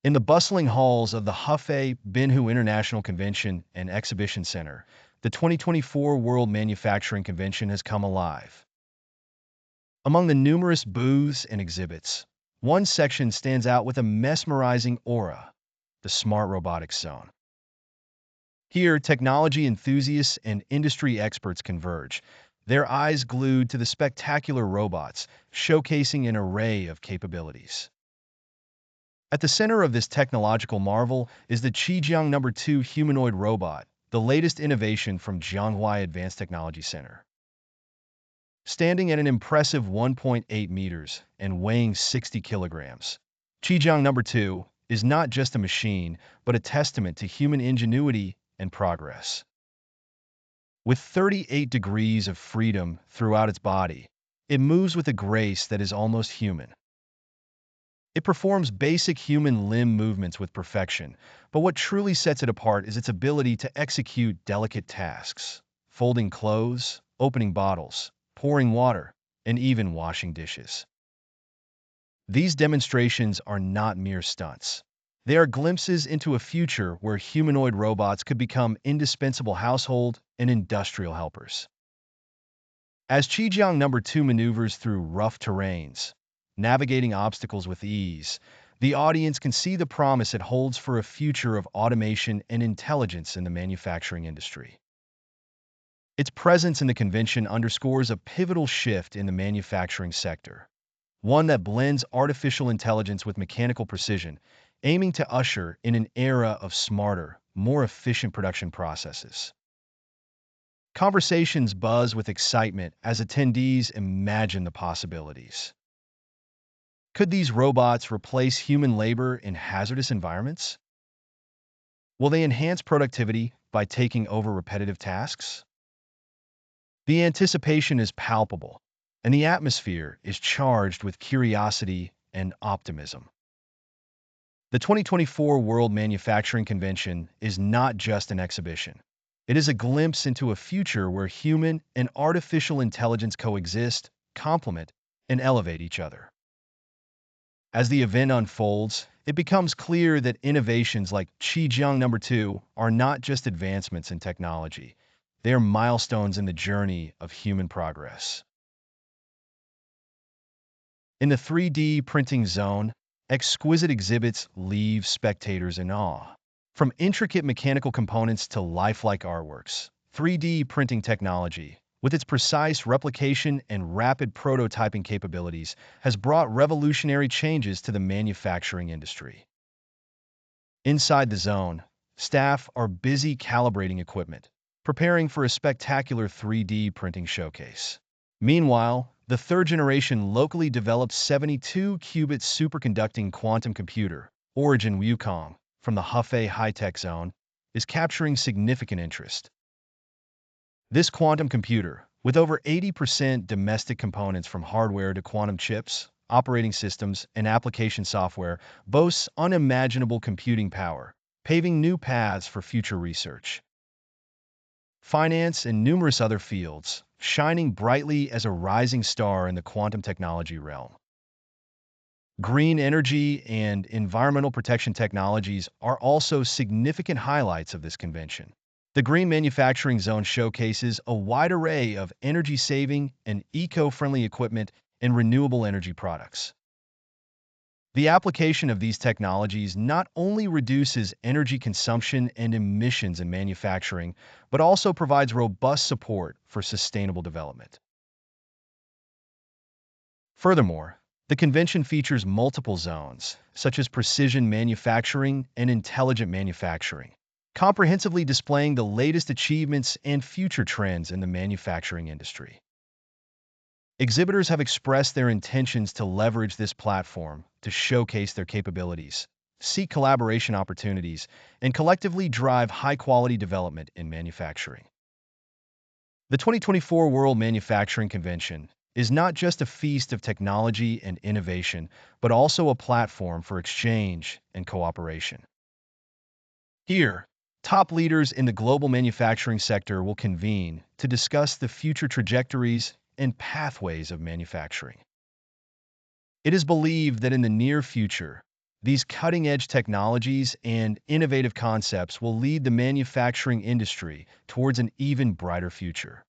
In the bustling halls of the Hefei Binhu International Convention and Exhibition Center, the 2024 World Manufacturing Convention has come alive. Among the numerous booths and exhibits, one section stands out with a mesmerizing aura: the Smart Robotics Zone. Here, technology enthusiasts and industry experts converge, their eyes glued to the spectacular robots, showcasing an array of capabilities. At the center of this technological marvel is the Qijiang No.2 humanoid robot, the latest innovation from Zhonghua Advanced Technology Center. Standing at an impressive 1.8 meters and weighing 60 kilograms, Qijiang No.2 is not just a machine, but a testament to human ingenuity and progress. With 38 degrees of freedom throughout its body, it moves with a grace that is almost human. It performs basic human limb movements with perfection, but what truly sets it apart is its ability to execute delicate tasks: folding clothes, opening bottles, pouring water, and even washing dishes. These demonstrations are not mere stunts. They are glimpses into a future where humanoid robots could become indispensable household and industrial helpers. As Qijiang No.2 maneuvers through rough terrains, navigating obstacles with ease, the audience can see the promise it holds for a future of automation and intelligence in the manufacturing industry. Its presence in the convention underscores a pivotal shift in the manufacturing sector, one that blends artificial intelligence with mechanical precision, aiming to usher in an era of smarter, more efficient production processes. Conversations buzz with excitement as attendees imagine the possibilities. Could these robots replace human labor in hazardous environments? Will they enhance productivity by taking over repetitive tasks? The anticipation is palpable, and the atmosphere is charged with curiosity and optimism. The 2024 World Manufacturing Convention is not just an exhibition. It is a glimpse into a future where human and artificial intelligence coexist, complement, and elevate each other. As the event unfolds, it becomes clear that innovations like Qijiang No.2 are not just advancements in technology. They are milestones in the journey of human progress. In the 3D printing zone, exquisite exhibits leave spectators in awe. From intricate mechanical components to lifelike artworks, 3D printing technology, with its precise replication and rapid prototyping capabilities, has brought revolutionary changes to the manufacturing industry. Inside the zone, staff are busy calibrating equipment, preparing for a spectacular 3D printing showcase. Meanwhile, the third-generation locally developed 72-qubit superconducting quantum computer, origin Wukong, from the Hefei high-tech zone, is capturing significant interest. This quantum computer, with over 80% domestic components from hardware to quantum chips, operating systems, and application software, boasts unimaginable computing power, paving new paths for future research. Finance and numerous other fields, shining brightly as a rising star in the quantum technology realm. Green energy and environmental protection technologies are also significant highlights of this convention. The Green Manufacturing Zone showcases a wide array of energy-saving and eco-friendly equipment and renewable energy products. The application of these technologies not only reduces energy consumption and emissions in manufacturing, but also provides robust support for sustainable development. Furthermore, the convention features multiple zones, such as precision manufacturing and intelligent manufacturing, comprehensively displaying the latest achievements and future trends in the manufacturing industry. Exhibitors have expressed their intentions to leverage this platform to showcase their capabilities, seek collaboration opportunities, and collectively drive high-quality development in manufacturing. The 2024 World Manufacturing Convention is not just a feast of technology and innovation, but also a platform for exchange and cooperation. Here, top leaders in the global manufacturing sector will convene to discuss the future trajectories and pathways of manufacturing. It is believed that in the near future, These cutting-edge technologies and innovative concepts will lead the manufacturing industry towards an even brighter future.